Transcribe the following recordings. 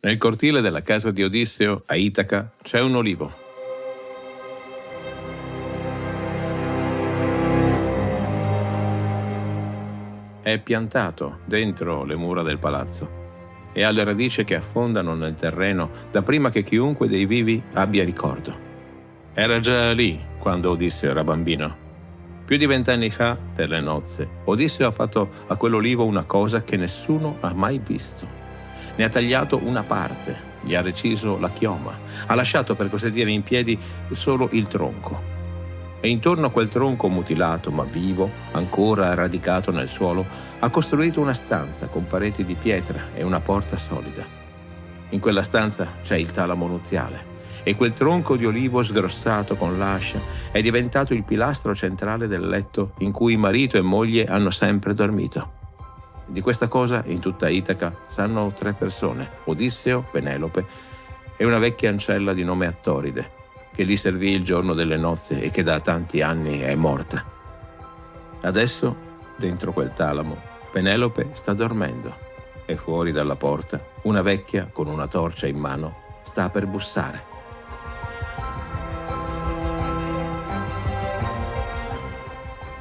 Nel cortile della casa di Odisseo, a Itaca, c'è un olivo. È piantato dentro le mura del palazzo e ha le radici che affondano nel terreno da prima che chiunque dei vivi abbia ricordo. Era già lì quando Odisseo era bambino. Più di 20 anni fa, per le nozze, Odisseo ha fatto a quell'olivo una cosa che nessuno ha mai visto. Ne ha tagliato una parte, gli ha reciso la chioma, ha lasciato per così dire in piedi solo il tronco. E intorno a quel tronco mutilato ma vivo, ancora radicato nel suolo, ha costruito una stanza con pareti di pietra e una porta solida. In quella stanza c'è il talamo nuziale e quel tronco di olivo sgrossato con l'ascia è diventato il pilastro centrale del letto in cui marito e moglie hanno sempre dormito. Di questa cosa in tutta Itaca sanno 3 persone, Odisseo, Penelope e una vecchia ancella di nome Attoride, che li servì il giorno delle nozze e che da tanti anni è morta. Adesso, dentro quel talamo, Penelope sta dormendo e fuori dalla porta una vecchia con una torcia in mano sta per bussare.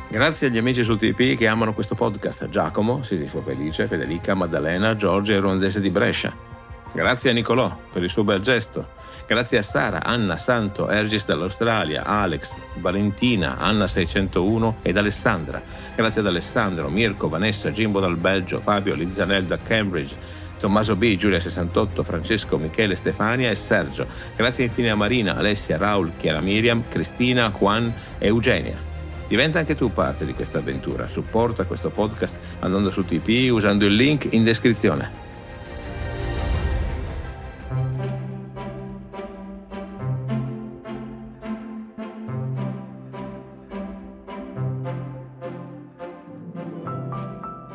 Grazie agli amici su TP che amano questo podcast: Giacomo, Sisifo Felice, Federica, Maddalena, Giorgio e Rondese di Brescia. Grazie a Nicolò per il suo bel gesto. Grazie a Sara, Anna, Santo, Ergis dall'Australia, Alex, Valentina, Anna 601 ed Alessandra. Grazie ad Alessandro, Mirko, Vanessa, Jimbo dal Belgio, Fabio, Lizanel da Cambridge, Tommaso B, Giulia 68, Francesco, Michele, Stefania e Sergio. Grazie infine a Marina, Alessia, Raul, Chiara Miriam, Cristina, Juan e Eugenia. Diventa anche tu parte di questa avventura. Supporta questo podcast andando su TP usando il link in descrizione.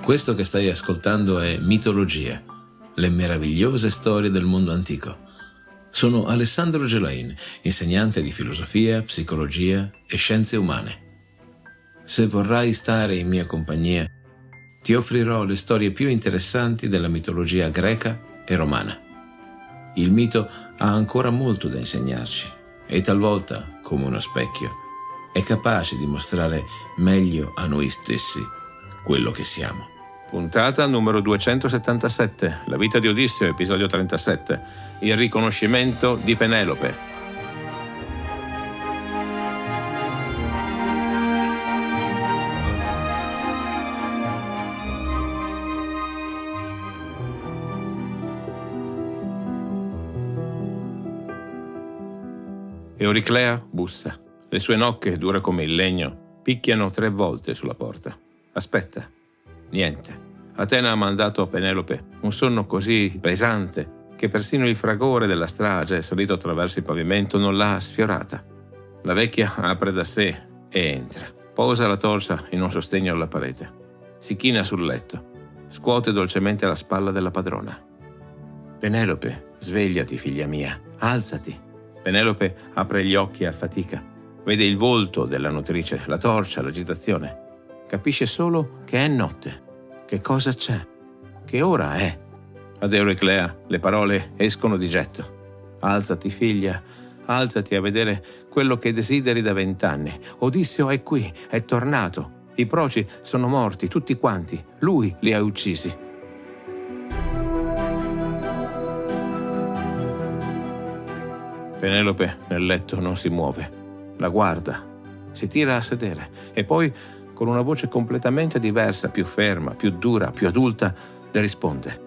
Questo che stai ascoltando è Mitologia, le meravigliose storie del mondo antico. Sono Alessandro Gelain, insegnante di filosofia, psicologia e scienze umane. Se vorrai stare in mia compagnia, ti offrirò le storie più interessanti della mitologia greca e romana. Il mito ha ancora molto da insegnarci e talvolta, come uno specchio, è capace di mostrare meglio a noi stessi quello che siamo. Puntata numero 277, la vita di Odisseo, episodio 37, il riconoscimento di Penelope. Euriclea bussa. Le sue nocche, dure come il legno, picchiano 3 volte sulla porta. Aspetta. Niente. Atena ha mandato a Penelope un sonno così pesante che persino il fragore della strage salito attraverso il pavimento non l'ha sfiorata. La vecchia apre da sé e entra. Posa la torcia in un sostegno alla parete. Si china sul letto. Scuote dolcemente la spalla della padrona. Penelope, svegliati, figlia mia. Alzati. Penelope apre gli occhi a fatica. Vede il volto della nutrice, la torcia, l'agitazione. Capisce solo che è notte. Che cosa c'è? Che ora è? Ad Euriclea le parole escono di getto. Alzati, figlia, alzati a vedere quello che desideri da 20 anni. Odisseo è qui, è tornato. I proci sono morti, tutti quanti. Lui li ha uccisi. Penelope nel letto non si muove. La guarda. Si tira a sedere e poi, con una voce completamente diversa, più ferma, più dura, più adulta, le risponde: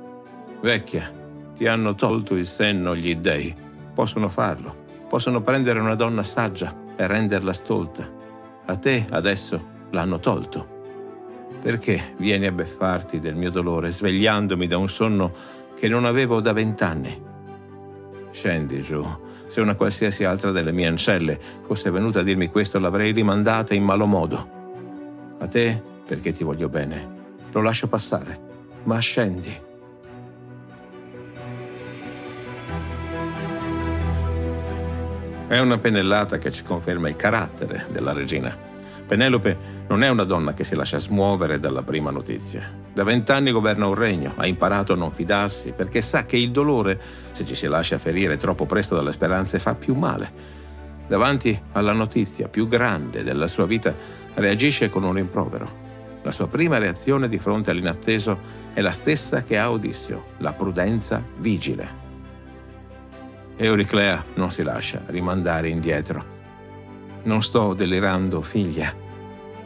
Vecchia, ti hanno tolto il senno gli dèi. Possono farlo. Possono prendere una donna saggia e renderla stolta. A te, adesso, l'hanno tolto. Perché vieni a beffarti del mio dolore, svegliandomi da un sonno che non avevo da 20 anni? Scendi giù. Se una qualsiasi altra delle mie ancelle fosse venuta a dirmi questo, l'avrei rimandata in malo modo. A te, perché ti voglio bene, lo lascio passare, ma scendi. È una pennellata che ci conferma il carattere della regina. Penelope non è una donna che si lascia smuovere dalla prima notizia. Da 20 anni governa un regno, ha imparato a non fidarsi perché sa che il dolore, se ci si lascia ferire troppo presto dalle speranze, fa più male. Davanti alla notizia più grande della sua vita reagisce con un rimprovero. La sua prima reazione di fronte all'inatteso è la stessa che ha Odisseo, la prudenza vigile. Euriclea non si lascia rimandare indietro. Non sto delirando, figlia.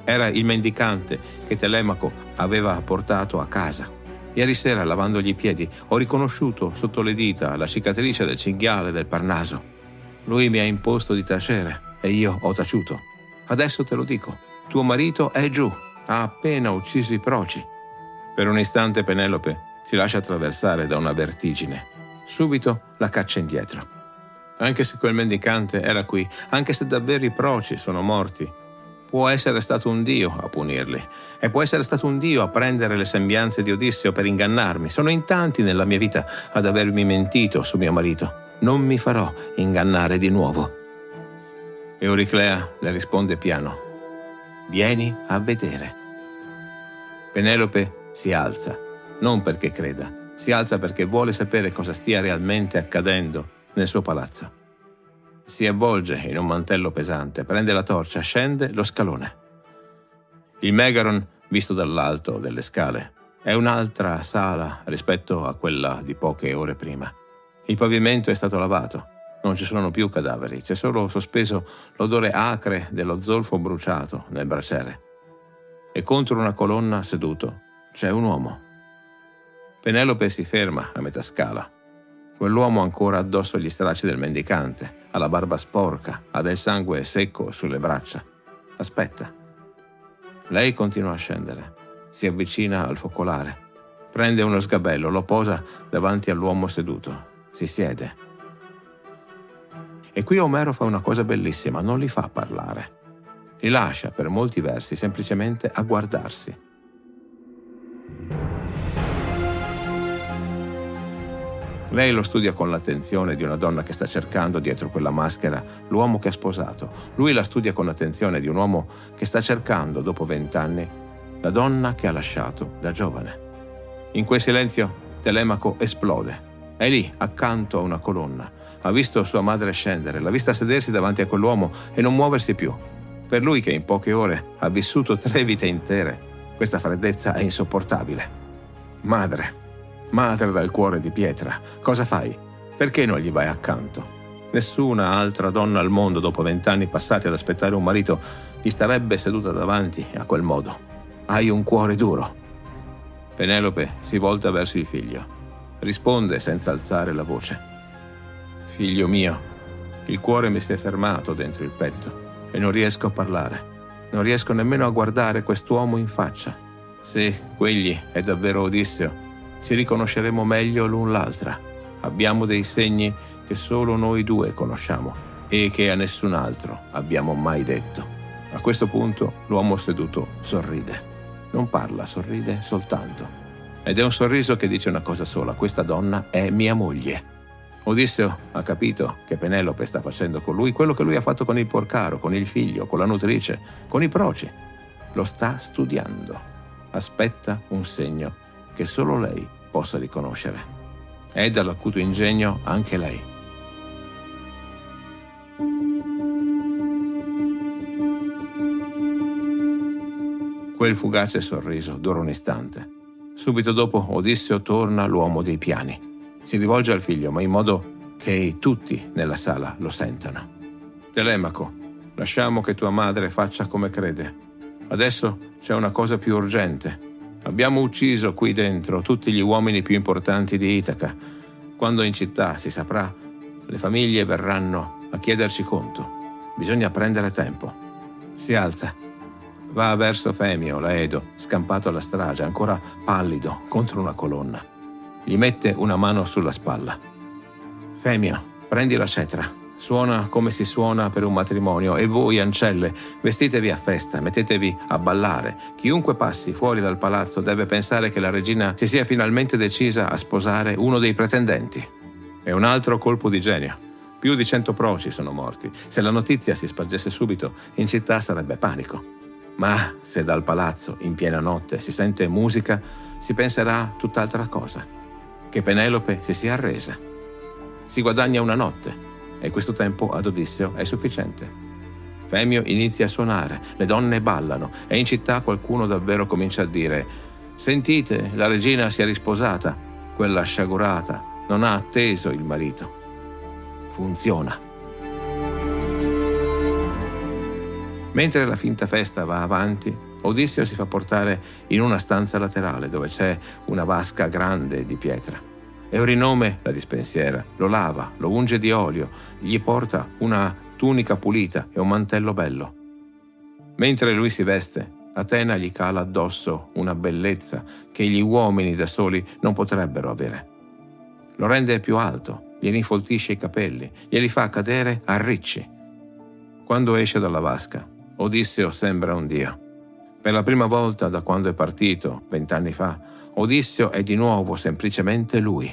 Era il mendicante che Telemaco aveva portato a casa. Ieri sera, lavandogli i piedi, ho riconosciuto sotto le dita la cicatrice del cinghiale del Parnaso. Lui mi ha imposto di tacere e io ho taciuto. Adesso te lo dico, tuo marito è giù, ha appena ucciso i proci. Per un istante Penelope si lascia attraversare da una vertigine. Subito la caccia indietro. Anche se quel mendicante era qui, anche se davvero i proci sono morti, può essere stato un dio a punirli e può essere stato un dio a prendere le sembianze di Odisseo per ingannarmi. Sono in tanti nella mia vita ad avermi mentito su mio marito. Non mi farò ingannare di nuovo. Euriclea le risponde piano. Vieni a vedere. Penelope si alza, non perché creda, si alza perché vuole sapere cosa stia realmente accadendo nel suo palazzo. Si avvolge in un mantello pesante, prende la torcia, scende lo scalone. Il Megaron, visto dall'alto delle scale, è un'altra sala rispetto a quella di poche ore prima. Il pavimento è stato lavato, non ci sono più cadaveri, c'è solo sospeso l'odore acre dello zolfo bruciato nel braciere. E contro una colonna seduto c'è un uomo. Penelope si ferma a metà scala. Quell'uomo ha ancora addosso gli stracci del mendicante, ha la barba sporca, ha del sangue secco sulle braccia. Aspetta. Lei continua a scendere, si avvicina al focolare, prende uno sgabello, lo posa davanti all'uomo seduto, si siede. E qui Omero fa una cosa bellissima, non li fa parlare. Li lascia per molti versi semplicemente a guardarsi. Lei lo studia con l'attenzione di una donna che sta cercando dietro quella maschera l'uomo che ha sposato. Lui la studia con l'attenzione di un uomo che sta cercando, dopo 20 anni, la donna che ha lasciato da giovane. In quel silenzio Telemaco esplode. È lì, accanto a una colonna. Ha visto sua madre scendere, l'ha vista sedersi davanti a quell'uomo e non muoversi più. Per lui, che in poche ore ha vissuto 3 vite intere, questa freddezza è insopportabile. Madre dal cuore di pietra, cosa fai? Perché non gli vai accanto? Nessuna altra donna al mondo, dopo 20 anni passati ad aspettare un marito, gli starebbe seduta davanti a quel modo. Hai un cuore duro. Penelope si volta verso il figlio. Risponde senza alzare la voce. Figlio mio, il cuore mi si è fermato dentro il petto e non riesco a parlare. Non riesco nemmeno a guardare quest'uomo in faccia. Se quegli è davvero Odisseo, ci riconosceremo meglio l'un l'altra. Abbiamo dei segni che solo noi due conosciamo e che a nessun altro abbiamo mai detto. A questo punto l'uomo seduto sorride. Non parla, sorride soltanto. Ed è un sorriso che dice una cosa sola: questa donna è mia moglie. Odisseo ha capito che Penelope sta facendo con lui quello che lui ha fatto con il porcaro, con il figlio, con la nutrice, con i proci. Lo sta studiando. Aspetta un segno che solo lei possa riconoscere. È dall'acuto ingegno anche lei. Quel fugace sorriso dura un istante. Subito dopo Odisseo torna l'uomo dei piani. Si rivolge al figlio, ma in modo che tutti nella sala lo sentano. Telemaco, lasciamo che tua madre faccia come crede. Adesso c'è una cosa più urgente. Abbiamo ucciso qui dentro tutti gli uomini più importanti di Itaca. Quando in città si saprà, le famiglie verranno a chiederci conto. Bisogna prendere tempo. Si alza. Va verso Femio, l'Aedo, scampato alla strage, ancora pallido, contro una colonna. Gli mette una mano sulla spalla. Femio, prendi la cetra. Suona come si suona per un matrimonio e voi, ancelle, vestitevi a festa, mettetevi a ballare. Chiunque passi fuori dal palazzo deve pensare che la regina si sia finalmente decisa a sposare uno dei pretendenti. È un altro colpo di genio. Più di 100 proci sono morti. Se la notizia si spargesse subito, in città sarebbe panico. Ma se dal palazzo in piena notte si sente musica, si penserà tutt'altra cosa, che Penelope si sia arresa. Si guadagna una notte e questo tempo ad Odisseo è sufficiente. Femio inizia a suonare, le donne ballano e in città qualcuno davvero comincia a dire: «Sentite, la regina si è risposata, quella sciagurata non ha atteso il marito». Funziona. Mentre la finta festa va avanti, Odisseo si fa portare in una stanza laterale dove c'è una vasca grande di pietra. Eurinome, la dispensiera, lo lava, lo unge di olio, gli porta una tunica pulita e un mantello bello. Mentre lui si veste, Atena gli cala addosso una bellezza che gli uomini da soli non potrebbero avere. Lo rende più alto, gliene infoltisce i capelli, glieli fa cadere a ricci. Quando esce dalla vasca, Odisseo sembra un dio. Per la prima volta da quando è partito, 20 anni fa, Odisseo è di nuovo semplicemente lui,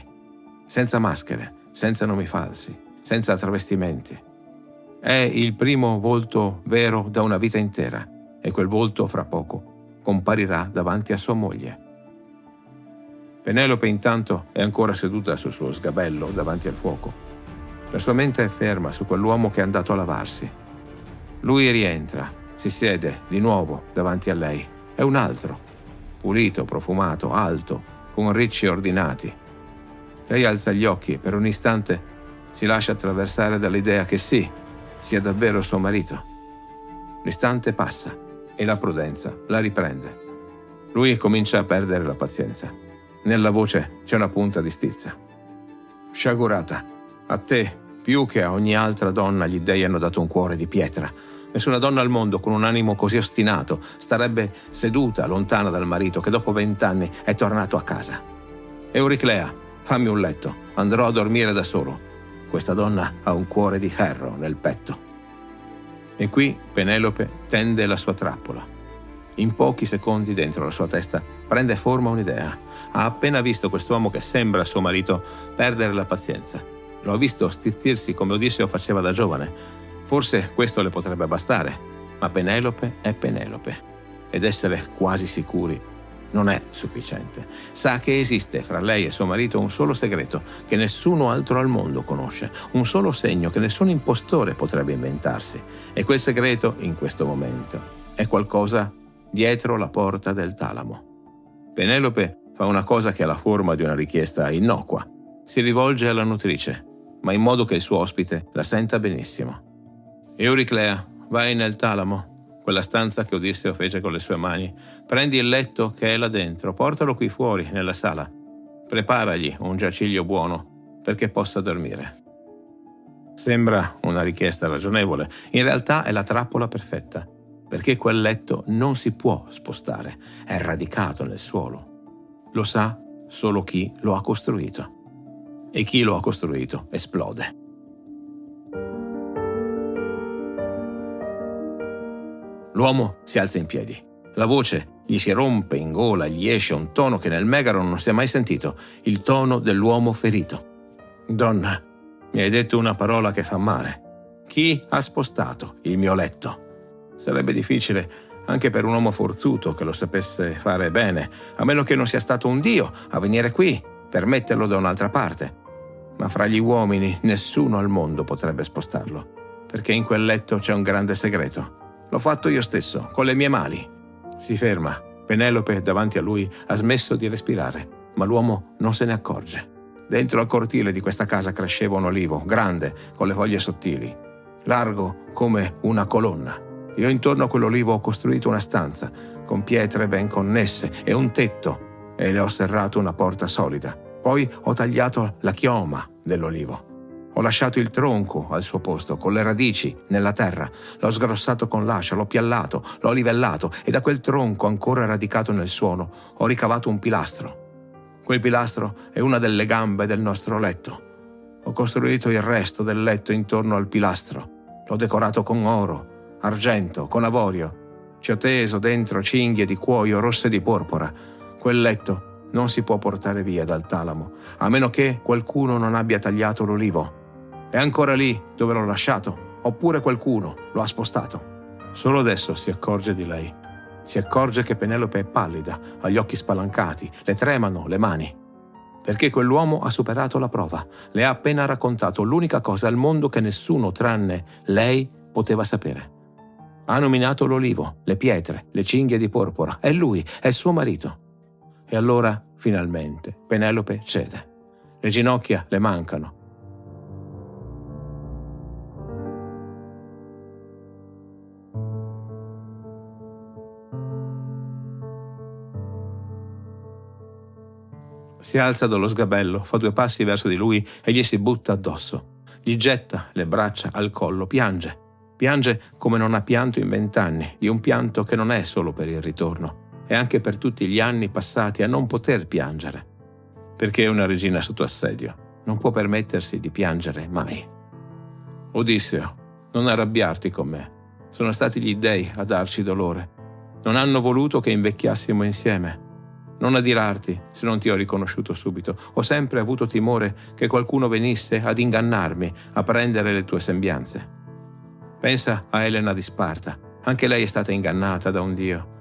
senza maschere, senza nomi falsi, senza travestimenti. È il primo volto vero da una vita intera e quel volto fra poco comparirà davanti a sua moglie. Penelope intanto è ancora seduta sul suo sgabello davanti al fuoco. La sua mente è ferma su quell'uomo che è andato a lavarsi. Lui rientra, si siede di nuovo davanti a lei. È un altro, pulito, profumato, alto, con ricci ordinati. Lei alza gli occhi e per un istante si lascia attraversare dall'idea che sì, sia davvero suo marito. L'istante passa e la prudenza la riprende. Lui comincia a perdere la pazienza. Nella voce c'è una punta di stizza. «Sciagurata, a te, più che a ogni altra donna, gli dei hanno dato un cuore di pietra. Nessuna donna al mondo con un animo così ostinato starebbe seduta lontana dal marito che dopo 20 anni è tornato a casa. Euriclea, fammi un letto, andrò a dormire da solo. Questa donna ha un cuore di ferro nel petto». E qui Penelope tende la sua trappola. In pochi secondi dentro la sua testa prende forma un'idea. Ha appena visto quest'uomo che sembra suo marito perdere la pazienza. Lo ha visto stizzirsi come Odisseo faceva da giovane. Forse questo le potrebbe bastare, ma Penelope è Penelope. Ed essere quasi sicuri non è sufficiente. Sa che esiste fra lei e suo marito un solo segreto che nessuno altro al mondo conosce, un solo segno che nessun impostore potrebbe inventarsi. E quel segreto, in questo momento, è qualcosa dietro la porta del talamo. Penelope fa una cosa che ha la forma di una richiesta innocua. Si rivolge alla nutrice, ma in modo che il suo ospite la senta benissimo. «Euriclea, vai nel talamo, quella stanza che Odisseo fece con le sue mani. Prendi il letto che è là dentro, portalo qui fuori, nella sala. Preparagli un giaciglio buono perché possa dormire». Sembra una richiesta ragionevole. In realtà è la trappola perfetta, perché quel letto non si può spostare, è radicato nel suolo. Lo sa solo chi lo ha costruito. E chi lo ha costruito esplode. L'uomo si alza in piedi. La voce gli si rompe in gola, gli esce un tono che nel Megaro non si è mai sentito, il tono dell'uomo ferito. «Donna, mi hai detto una parola che fa male. Chi ha spostato il mio letto?» Sarebbe difficile anche per un uomo forzuto che lo sapesse fare bene, a meno che non sia stato un dio a venire qui per metterlo da un'altra parte. Ma fra gli uomini nessuno al mondo potrebbe spostarlo, perché in quel letto c'è un grande segreto. L'ho fatto io stesso, con le mie mani. Si ferma. Penelope, davanti a lui, ha smesso di respirare, ma l'uomo non se ne accorge. Dentro al cortile di questa casa cresceva un olivo, grande, con le foglie sottili, largo come una colonna. Io intorno a quell'olivo ho costruito una stanza, con pietre ben connesse e un tetto, e le ho serrato una porta solida. Poi ho tagliato la chioma dell'olivo. Ho lasciato il tronco al suo posto, con le radici nella terra. L'ho sgrossato con l'ascia, l'ho piallato, l'ho livellato e da quel tronco ancora radicato nel suolo ho ricavato un pilastro. Quel pilastro è una delle gambe del nostro letto. Ho costruito il resto del letto intorno al pilastro. L'ho decorato con oro, argento, con avorio. Ci ho teso dentro cinghie di cuoio rosse di porpora. Quel letto non si può portare via dal talamo, a meno che qualcuno non abbia tagliato l'olivo. È ancora lì dove l'ho lasciato, oppure qualcuno lo ha spostato. Solo adesso si accorge di lei. Si accorge che Penelope è pallida, ha gli occhi spalancati, le tremano le mani. Perché quell'uomo ha superato la prova, le ha appena raccontato l'unica cosa al mondo che nessuno tranne lei poteva sapere. Ha nominato l'olivo, le pietre, le cinghie di porpora. È lui, è suo marito. E allora, finalmente, Penelope cede. Le ginocchia le mancano. Si alza dallo sgabello, fa 2 passi verso di lui e gli si butta addosso. Gli getta le braccia al collo, piange. Piange come non ha pianto in 20 anni, di un pianto che non è solo per il ritorno, è anche per tutti gli anni passati a non poter piangere. Perché è una regina sotto assedio, non può permettersi di piangere mai. Odisseo, non arrabbiarti con me. Sono stati gli dèi a darci dolore. Non hanno voluto che invecchiassimo insieme. Non adirarti se non ti ho riconosciuto subito. Ho sempre avuto timore che qualcuno venisse ad ingannarmi, a prendere le tue sembianze. Pensa a Elena di Sparta. Anche lei è stata ingannata da un dio.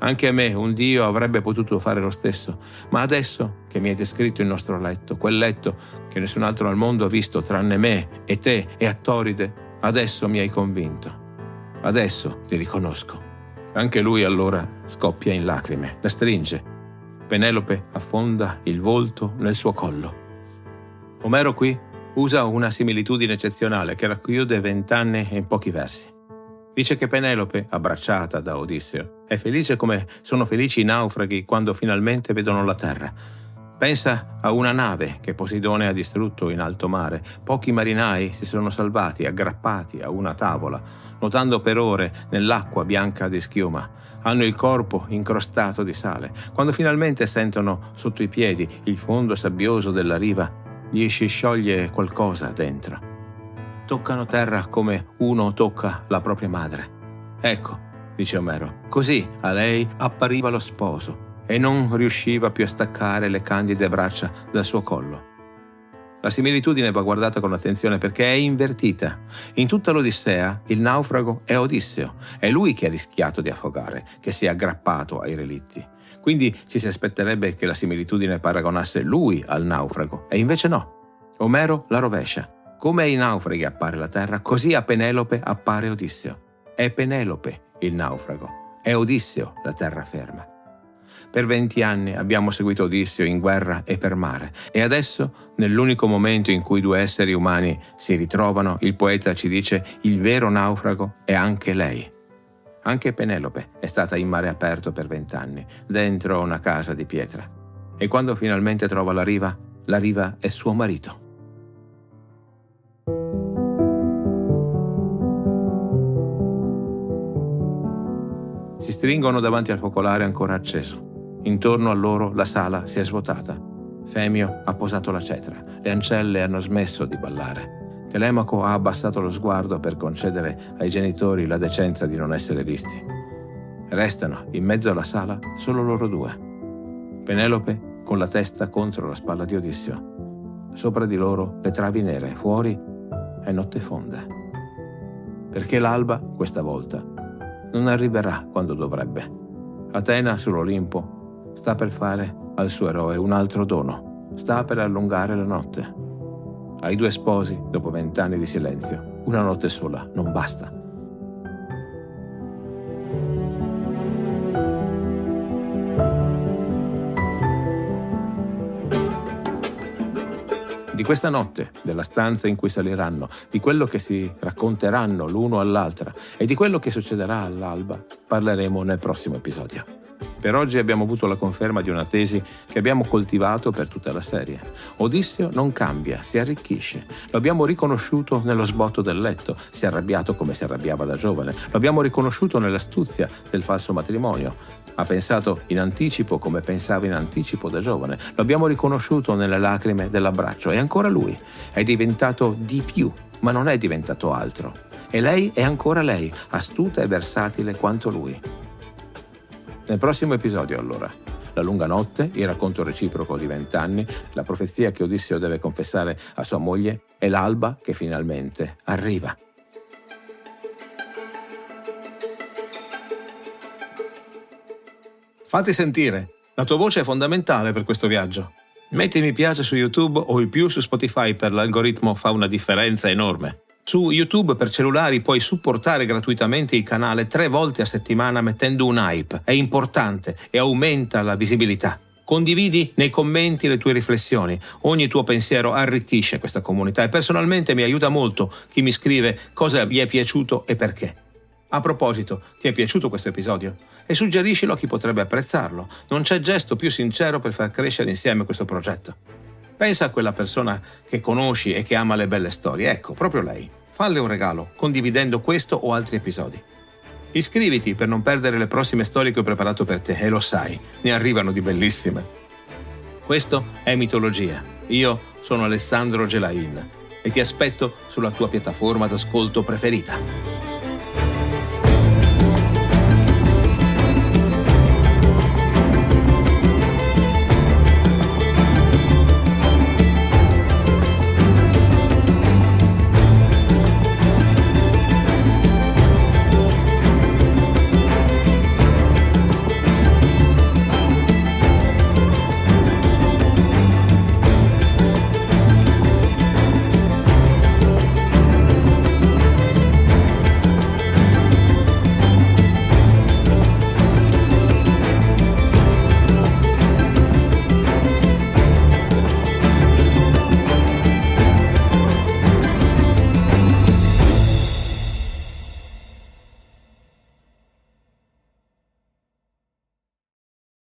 Anche a me un dio avrebbe potuto fare lo stesso. Ma adesso che mi hai descritto il nostro letto, quel letto che nessun altro al mondo ha visto tranne me e te e Attoride, adesso mi hai convinto. Adesso ti riconosco. Anche lui allora scoppia in lacrime, la stringe. Penelope affonda il volto nel suo collo. Omero qui usa una similitudine eccezionale che racchiude 20 anni in pochi versi. Dice che Penelope, abbracciata da Odisseo, è felice come sono felici i naufraghi quando finalmente vedono la terra. Pensa a una nave che Poseidone ha distrutto in alto mare. Pochi marinai si sono salvati aggrappati a una tavola, nuotando per ore nell'acqua bianca di schiuma. Hanno il corpo incrostato di sale. Quando finalmente sentono sotto i piedi il fondo sabbioso della riva, gli si scioglie qualcosa dentro. Toccano terra come uno tocca la propria madre. Ecco, dice Omero, così a lei appariva lo sposo e non riusciva più a staccare le candide braccia dal suo collo. La similitudine va guardata con attenzione perché è invertita. In tutta l'Odissea il naufrago è Odisseo. È lui che ha rischiato di affogare, che si è aggrappato ai relitti. Quindi ci si aspetterebbe che la similitudine paragonasse lui al naufrago, e invece no. Omero la rovescia. Come ai naufraghi appare la terra, così a Penelope appare Odisseo. È Penelope il naufrago, è Odisseo la terraferma. Per 20 anni abbiamo seguito Odisseo in guerra e per mare, e adesso, nell'unico momento in cui 2 esseri umani si ritrovano, il poeta ci dice: il vero naufrago è anche lei. Anche Penelope è stata in mare aperto per 20 anni, dentro una casa di pietra. E quando finalmente trova la riva è suo marito. Si stringono davanti al focolare ancora acceso. Intorno a loro la sala si è svuotata. Femio ha posato la cetra. Le ancelle hanno smesso di ballare. Telemaco ha abbassato lo sguardo per concedere ai genitori la decenza di non essere visti. Restano in mezzo alla sala solo loro 2. Penelope con la testa contro la spalla di Odisseo. Sopra di loro le travi nere, fuori è notte fonda. Perché l'alba, questa volta, non arriverà quando dovrebbe. Atena sull'Olimpo sta per fare al suo eroe un altro dono. Sta per allungare la notte. Ai 2 sposi, dopo 20 anni di silenzio, una notte sola non basta. Di questa notte, della stanza in cui saliranno, di quello che si racconteranno l'uno all'altra e di quello che succederà all'alba, parleremo nel prossimo episodio. Per oggi abbiamo avuto la conferma di una tesi che abbiamo coltivato per tutta la serie. Odisseo non cambia, si arricchisce. Lo abbiamo riconosciuto nello sbotto del letto, si è arrabbiato come si arrabbiava da giovane. Lo abbiamo riconosciuto nell'astuzia del falso matrimonio. Ha pensato in anticipo come pensava in anticipo da giovane. Lo abbiamo riconosciuto nelle lacrime dell'abbraccio. E ancora lui è diventato di più, ma non è diventato altro. E lei è ancora lei, astuta e versatile quanto lui. Nel prossimo episodio, allora, la lunga notte, il racconto reciproco di 20 anni, la profezia che Odisseo deve confessare a sua moglie e l'alba che finalmente arriva. Fatti sentire, la tua voce è fondamentale per questo viaggio. Metti mi piace su YouTube o il più su Spotify, per l'algoritmo fa una differenza enorme. Su YouTube per cellulari puoi supportare gratuitamente il canale 3 volte a settimana mettendo un hype. È importante e aumenta la visibilità. Condividi nei commenti le tue riflessioni. Ogni tuo pensiero arricchisce questa comunità e personalmente mi aiuta molto chi mi scrive cosa gli è piaciuto e perché. A proposito, ti è piaciuto questo episodio? E suggeriscilo a chi potrebbe apprezzarlo. Non c'è gesto più sincero per far crescere insieme questo progetto. Pensa a quella persona che conosci e che ama le belle storie. Ecco, proprio lei. Falle un regalo, condividendo questo o altri episodi. Iscriviti per non perdere le prossime storie che ho preparato per te, e lo sai, ne arrivano di bellissime. Questo è Mitologia. Io sono Alessandro Gelain e ti aspetto sulla tua piattaforma d'ascolto preferita.